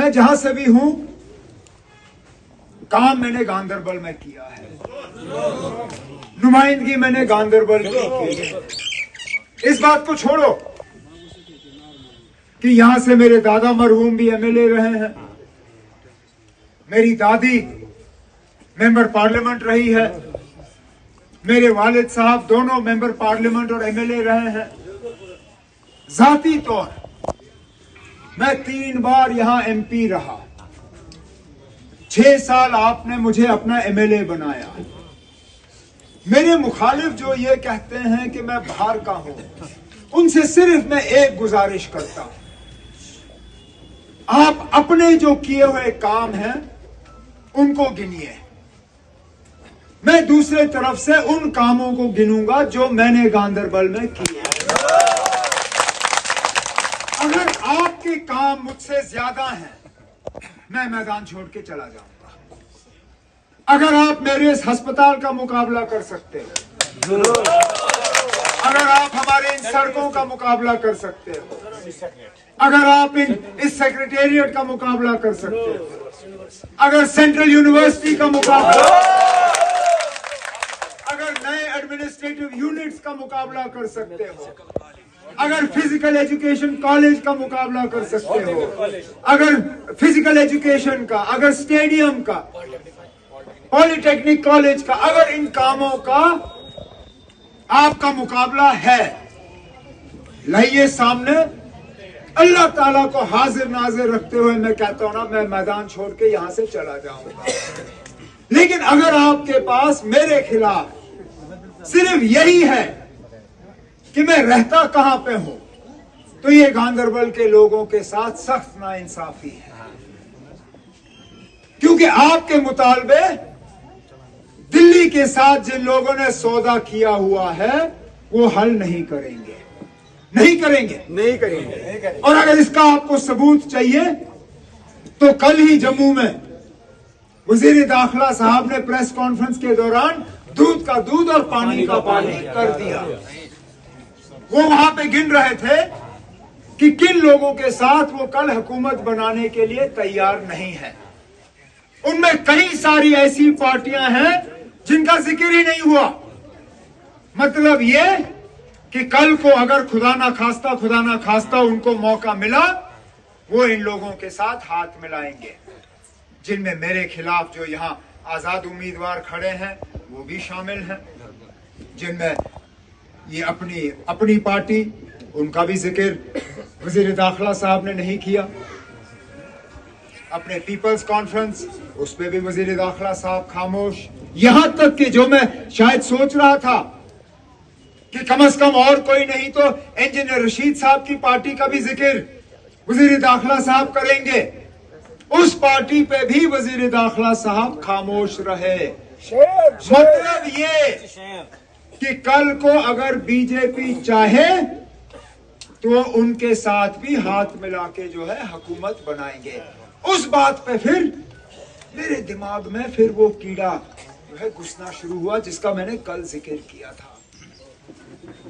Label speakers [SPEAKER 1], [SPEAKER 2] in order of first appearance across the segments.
[SPEAKER 1] मैं जहां से भी हूं, काम मैंने गांधरबल में किया है, नुमाइंदगी मैंने गांधरबल की है। इस बात को छोड़ो कि यहां से मेरे दादा मरहूम भी एमएलए रहे हैं, मेरी दादी मेंबर पार्लियामेंट रही है, मेरे वालिद साहब दोनों मेंबर पार्लियामेंट और एमएलए रहे हैं। जाती तौर मैं 3 बार यहां एमपी रहा, 6 साल आपने मुझे अपना एमएलए बनाया। मेरे मुखालिफ जो ये कहते हैं कि मैं बाहर का हूं, उनसे सिर्फ मैं एक गुजारिश करता हूं, आप अपने जो किए हुए काम हैं उनको गिनिए, मैं दूसरे तरफ से उन कामों को गिनूंगा जो मैंने गांधरबल में किए। अगर आपके काम मुझसे ज्यादा हैं, मैं मैदान छोड़ के चला जाऊंगा। अगर आप मेरे इस अस्पताल का मुकाबला कर सकते हो, अगर आप हमारे इन सड़कों का मुकाबला कर सकते हो, अगर आप इस सेक्रेटेरिएट का मुकाबला कर सकते हो, अगर सेंट्रल यूनिवर्सिटी का मुकाबला, अगर नए एडमिनिस्ट्रेटिव यूनिट्स का मुकाबला कर सकते हो, अगर फिजिकल एजुकेशन कॉलेज का मुकाबला कर सकते हो, अगर फिजिकल एजुकेशन का, अगर स्टेडियम का, पॉलिटेक्निक कॉलेज का, अगर इन कामों का आपका मुकाबला है, लाइए सामने। अल्लाह ताला को हाजिर नाजिर रखते हुए मैं कहता हूं ना, मैं मैदान छोड़ के यहां से चला जाऊंगा। लेकिन अगर आपके पास मेरे खिलाफ सिर्फ यही है कि मैं रहता कहां पे हूं, तो ये गांधरबल के लोगों के साथ सख्त नाइंसाफी है, क्योंकि आपके मुतालबे दिल्ली के साथ जिन लोगों ने सौदा किया हुआ है वो हल नहीं करेंगे, नहीं करेंगे। और अगर इसका आपको सबूत चाहिए तो कल ही जम्मू में वजीर दाखिला साहब ने प्रेस कॉन्फ्रेंस के दौरान दूध का दूध और पानी का पानी कर दिया। वो वहां पे गिन रहे थे कि किन लोगों के साथ वो कल हुकूमत बनाने के लिए तैयार नहीं है। उनमें कई सारी ऐसी पार्टियां हैं जिनका जिक्र ही नहीं हुआ। मतलब ये कि कल को अगर खुदा ना खास्ता उनको मौका मिला, वो इन लोगों के साथ हाथ मिलाएंगे, जिनमें मेरे खिलाफ जो यहाँ आजाद उम्मीदवार खड़े हैं वो भी शामिल हैं, जिनमें ये अपनी पार्टी, उनका भी जिक्र वजीर दाखिला साहब ने नहीं किया। अपने पीपल्स कॉन्फ्रेंस, उस पर भी वजीर दाखिला साहब खामोश। यहां तक कि जो मैं शायद सोच रहा था कि कम से कम और कोई नहीं तो इंजीनियर रशीद साहब की पार्टी का भी जिक्र वजीर दाखिला साहब करेंगे, उस पार्टी पे भी वजीर दाखिला साहब खामोश रहे। मतलब ये कि कल को अगर बीजेपी चाहे तो उनके साथ भी हाथ मिला के जो है हुकूमत बनाएंगे। उस बात पे फिर मेरे दिमाग में फिर वो कीड़ा जो है घुसना शुरू हुआ जिसका मैंने कल जिक्र किया था।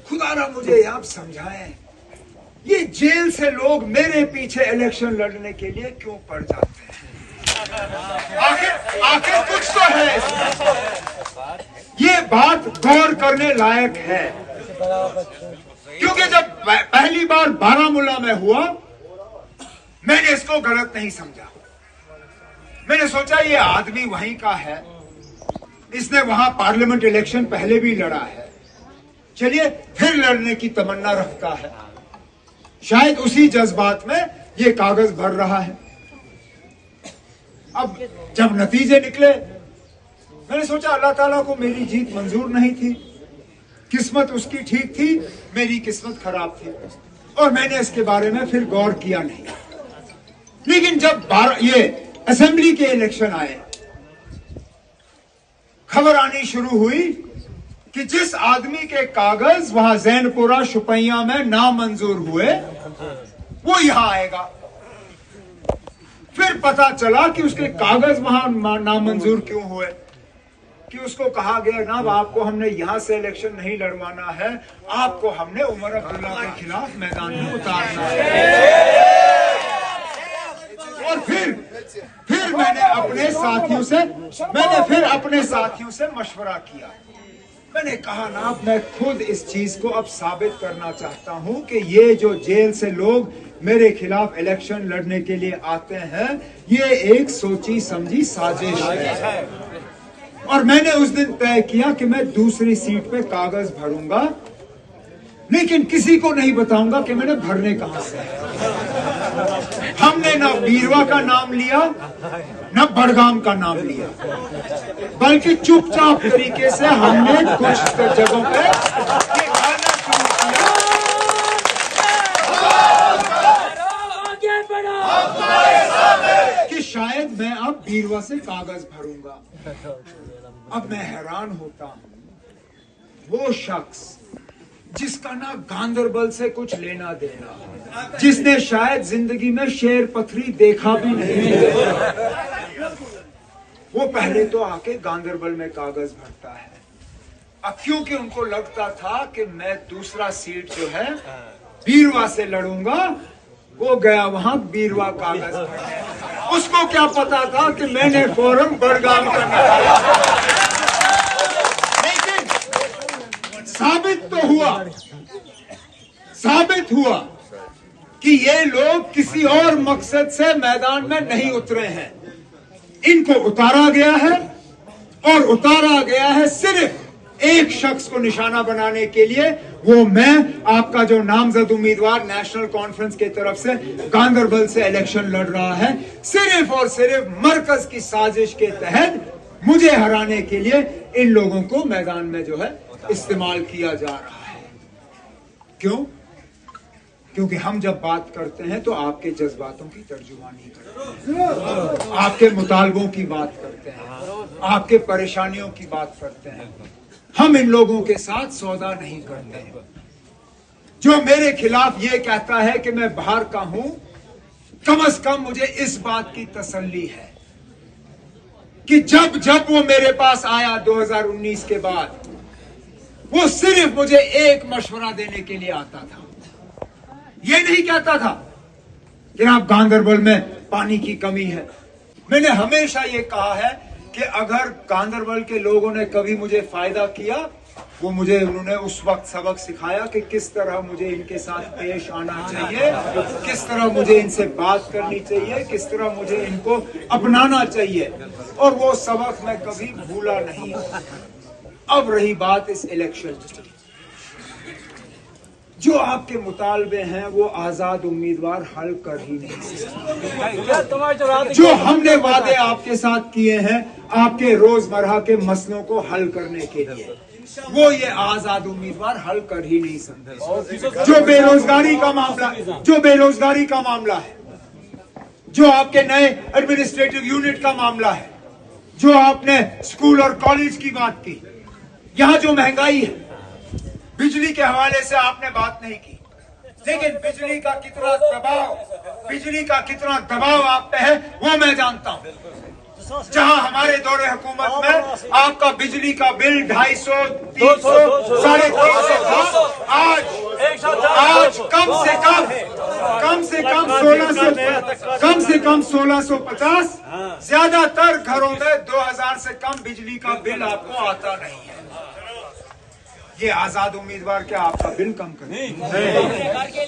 [SPEAKER 1] खुदारा मुझे आप समझाएं, ये जेल से लोग मेरे पीछे इलेक्शन लड़ने के लिए क्यों पड़ जाते हैं? आखिर कुछ तो है। ये बात गौर करने लायक है, क्योंकि जब पहली बार बारामूला में हुआ मैंने इसको गलत नहीं समझा। मैंने सोचा ये आदमी वहीं का है, इसने वहां पार्लियामेंट इलेक्शन पहले भी लड़ा है, चलिए फिर लड़ने की तमन्ना रखता है। शायद उसी जज्बात में ये कागज भर रहा है। अब जब नतीजे निकले मैंने सोचा अल्लाह ताला को मेरी जीत मंजूर नहीं थी, किस्मत उसकी ठीक थी, मेरी किस्मत खराब थी, और मैंने इसके बारे में फिर गौर किया नहीं। लेकिन जब ये असेंबली के इलेक्शन आए, खबर आनी शुरू हुई कि जिस आदमी के कागज वहां जैनपुरा शुपैया में नामंजूर हुए वो यहां आएगा। फिर पता चला कि उसके कागज वहां नामंजूर क्यों हुए, कि उसको कहा गया ना आपको हमने यहां से इलेक्शन नहीं लड़वाना है, आपको हमने उमर अब्दुल्ला के खिलाफ मैदान में उतारना है। और फिर मैंने अपने साथियों से मशवरा किया। मैंने कहा ना, मैं खुद इस चीज को अब साबित करना चाहता हूं कि ये जो जेल से लोग मेरे खिलाफ इलेक्शन लड़ने के लिए आते हैं, ये एक सोची समझी साजिश है। और मैंने उस दिन तय किया कि मैं दूसरी सीट पे कागज भरूंगा, लेकिन किसी को नहीं बताऊंगा कि मैंने भरने कहां से। हमने ना बीरवा का नाम लिया, ना बड़गाम का नाम लिया, बल्कि चुपचाप तरीके से हमने कुछ जगहों पे ये गाना शुरू किया कि शायद मैं अब बीरवा से कागज भरूंगा। अब मैं हैरान होता हूं, वो शख्स जिसका ना गांदरबल से कुछ लेना देना, जिसने शायद जिंदगी में शेर पथरी देखा भी नहीं, वो पहले तो आके गांदरबल में कागज भरता है। अब क्योंकि उनको लगता था कि मैं दूसरा सीट जो है बीरवा से लड़ूंगा, वो गया वहां बीरवा कागज भरने। उसको क्या पता था कि मैंने फौरन बड़गाम का निकाला। साबित हुआ कि ये लोग किसी और मकसद से मैदान में नहीं उतरे हैं। इनको उतारा गया है, और उतारा गया है सिर्फ एक शख्स को निशाना बनाने के लिए। वो मैं, आपका जो नामजद उम्मीदवार नेशनल कॉन्फ्रेंस की तरफ से गांदरबल से इलेक्शन लड़ रहा है, सिर्फ और सिर्फ मरकज की साजिश के तहत मुझे हराने के लिए इन लोगों को मैदान में जो है इस्तेमाल किया जा रहा है। क्यों? क्योंकि हम जब बात करते हैं तो आपके जज्बातों की तर्जुमानी करते हैं, आपके मुतालबों की बात करते हैं, आपके परेशानियों की बात करते हैं। हम इन लोगों के साथ सौदा नहीं करते हैं। जो मेरे खिलाफ ये कहता है कि मैं बाहर का हूं, कम से कम मुझे इस बात की तसल्ली है कि जब जब वो मेरे पास आया 2019 के बाद, वो सिर्फ मुझे एक मशवरा देने के लिए आता था। ये नहीं कहता था कि आप गांदरबल में पानी की कमी है। मैंने हमेशा ये कहा है कि अगर गांदरबल के लोगों ने कभी मुझे फायदा किया, वो मुझे उन्होंने उस वक्त सबक सिखाया कि किस तरह मुझे इनके साथ पेश आना चाहिए, किस तरह मुझे इनसे बात करनी चाहिए, किस तरह मुझे इनको अपनाना चाहिए, और वो सबक मैं कभी भूला नहीं। अब रही बात इस इलेक्शन की, जो आपके मुतालबे हैं वो आजाद उम्मीदवार हल कर ही नहीं सकते। जो हमने वादे आपके साथ किए हैं आपके रोजमर्रा के मसलों को हल करने के लिए, वो ये आजाद उम्मीदवार हल कर ही नहीं सकते। जो बेरोजगारी का मामला है, जो आपके नए एडमिनिस्ट्रेटिव यूनिट का मामला है, जो आपने स्कूल और कॉलेज की बात की, यहाँ जो महंगाई है, बिजली के हवाले से आपने बात नहीं की, लेकिन बिजली का कितना दबाव आप पे है वो मैं जानता हूँ। जहाँ हमारे दौरे हुकूमत में आपका बिजली का बिल 250, 300, 350 था, आज कम से कम 1650। ज्यादातर घरों में 2000 से कम बिजली का बिल आपको आता नहीं है। ये आजाद उम्मीदवार क्या आपका बिल कम करे?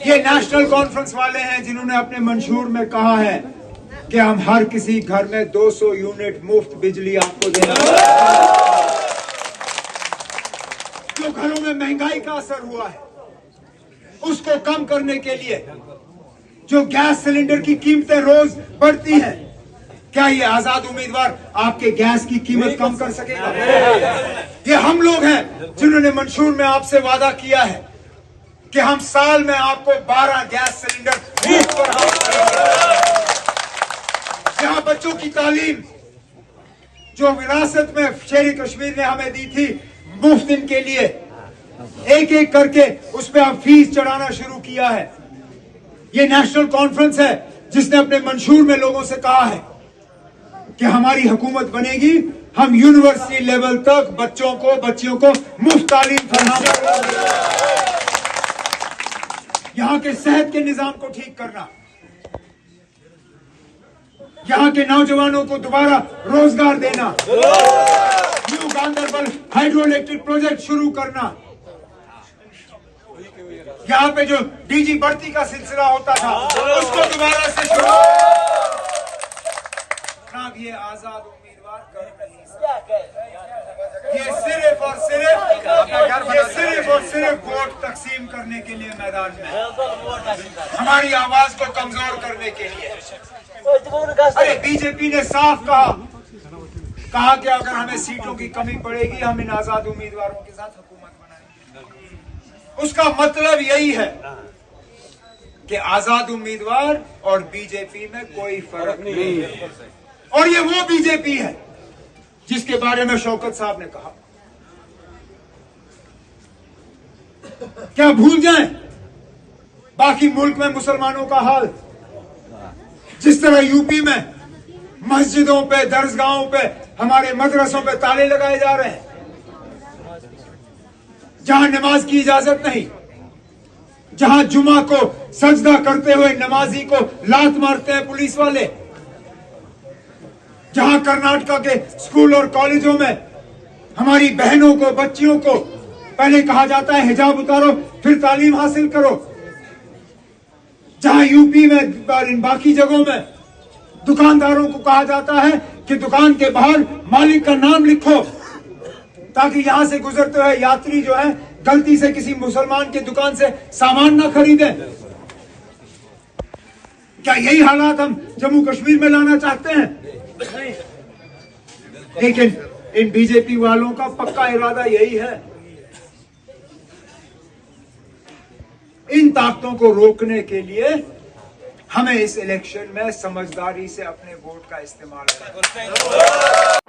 [SPEAKER 1] ये नेशनल कॉन्फ्रेंस वाले हैं जिन्होंने अपने मंशूर में कहा है कि हम हर किसी घर में 200 यूनिट मुफ्त बिजली आपको देना। जो घरों में महंगाई का असर हुआ है उसको कम करने के लिए, जो गैस सिलेंडर की कीमतें रोज बढ़ती हैं, क्या ये आजाद उम्मीदवार आपके गैस की कीमत कम कर सकेगा? ये हम लोग हैं जिन्होंने मंशूर में आपसे वादा किया है कि हम साल में आपको 12 गैस सिलेंडर मुफ्त फराहम। जहां बच्चों की तालीम जो विरासत में शेर कश्मीर ने हमें दी थी मुफ्त, इनके लिए एक एक करके उस पर अब फीस चढ़ाना शुरू किया है। ये नेशनल कॉन्फ्रेंस है जिसने अपने मंशूर में लोगों से कहा है कि हमारी हुकूमत बनेगी, हम यूनिवर्सिटी लेवल तक बच्चियों को मुफ्त तालीम फराहम करेंगे। यहाँ के सेहत के निजाम को ठीक करना, यहाँ के नौजवानों को दोबारा रोजगार देना, new Ganderbal hydro electric project शुरू करना, यहाँ पे जो डीजी भर्ती का सिलसिला होता था उसको दोबारा से शुरू। जनाब ये आजाद उम्मीदवार कर नहीं सकते, ये सिर्फ और सिर्फ वोट तकसीम करने के लिए मैदान में, हमारी आवाज को कमजोर करने के लिए। अरे बीजेपी ने साफ कहा कि अगर हमें सीटों की कमी पड़ेगी हम इन आजाद उम्मीदवारों के साथ हुकूमत बनाएंगे। उसका मतलब यही है कि आजाद उम्मीदवार और बीजेपी में कोई फर्क नहीं है। और ये वो बीजेपी है जिसके बारे में शौकत साहब ने कहा, क्या भूल जाएं बाकी मुल्क में मुसलमानों का हाल? जिस तरह यूपी में मस्जिदों पे, दरसगाहों पे, हमारे मदरसों पे ताले लगाए जा रहे हैं, जहां नमाज की इजाजत नहीं, जहां जुमा को सजदा करते हुए नमाजी को लात मारते हैं पुलिस वाले, जहां कर्नाटका के स्कूल और कॉलेजों में हमारी बहनों को, बच्चियों को पहले कहा जाता है हिजाब उतारो फिर तालीम हासिल करो, जहां यूपी में इन बाकी जगहों में दुकानदारों को कहा जाता है कि दुकान के बाहर मालिक का नाम लिखो ताकि यहां से गुजरते हुए यात्री जो है गलती से किसी मुसलमान के दुकान से सामान ना खरीदे। क्या यही हालात हम जम्मू कश्मीर में लाना चाहते हैं? लेकिन इन बीजेपी वालों का पक्का इरादा यही है। इन ताकतों को रोकने के लिए हमें इस इलेक्शन में समझदारी से अपने वोट का इस्तेमाल करना है।